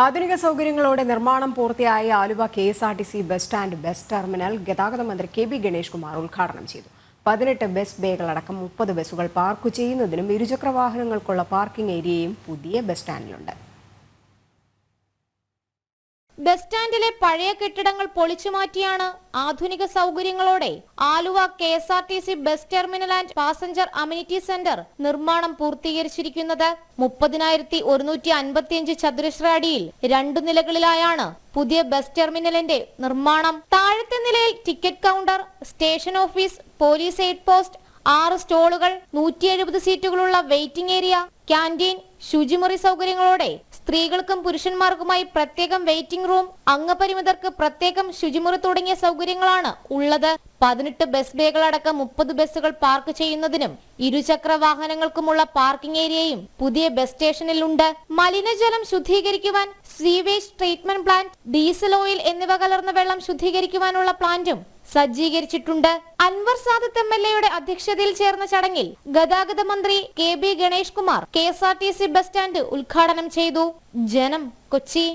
ആധുനിക സൗകര്യങ്ങളോടെ നിർമ്മാണം പൂർത്തിയായ Aluva KSRTC bus stand bus terminal ഗതാഗത മന്ത്രി KB ഗണേഷ് കുമാർ ഉദ്ഘാടനം ചെയ്തു. 18 ബസ് ബേകളടക്കം 30 ബസ്സുകൾ പാർക്ക് ചെയ്യുന്നതിനും ഇരുചക്ര വാഹനങ്ങൾക്കുള്ള പാർക്കിംഗ് ഏരിയയും പുതിയ ബസ് സ്റ്റാൻഡിലുണ്ട്. ബസ് സ്റ്റാൻഡിലെ പഴയ കെട്ടിടങ്ങൾ പൊളിച്ചുമാറ്റിയാണ് ആധുനിക സൗകര്യങ്ങളോടെ Aluva KSRTC bus terminal and passenger amenity centre നിർമ്മാണം പൂർത്തീകരിച്ചിരിക്കുന്നത്. 30,155 ചതുരശ്ര അടിയിൽ 2 നിലകളിലായാണ് പുതിയ ബസ് ടെർമിനലിന്റെ നിർമ്മാണം. താഴത്തെ നിലയിൽ ticket counter, station office, police aid post, 6 സ്റ്റോളുകൾ, 170 സീറ്റുകളുള്ള വെയിറ്റിംഗ് ഏരിയ, ക്യാന്റീൻ, ശുചിമുറി സൗകര്യങ്ങളോടെ സ്ത്രീകൾക്കും പുരുഷന്മാർക്കുമായി പ്രത്യേകം വെയിറ്റിംഗ് റൂം, അംഗപരിമിതർക്ക് പ്രത്യേകം ശുചിമുറി തുടങ്ങിയ സൗകര്യങ്ങളാണ് ഉള്ളത്. 18 ബസ് ബേകളടക്കം 30 ബസ്സുകൾ പാർക്ക് ചെയ്യുന്നതിനും ഇരുചക്ര വാഹനങ്ങൾക്കുമുള്ള പാർക്കിംഗ് ഏരിയയും പുതിയ ബസ് സ്റ്റേഷനിലുണ്ട്. മലിനജലം ശുദ്ധീകരിക്കുവാൻ sewage treatment plant, diesel oil എന്നിവ കലർന്ന വെള്ളം ശുദ്ധീകരിക്കുവാനുള്ള പ്ലാന്റും സജ്ജീകരിച്ചിട്ടുണ്ട്. അൻവർ സാദത്ത് MLA അധ്യക്ഷതയിൽ ചേർന്ന ചടങ്ങിൽ ഗതാഗത മന്ത്രി KB Ganesh Kumar KSRTC bus stand ഉദ്ഘാടനം ചെയ്തു. ജനം, കൊച്ചി.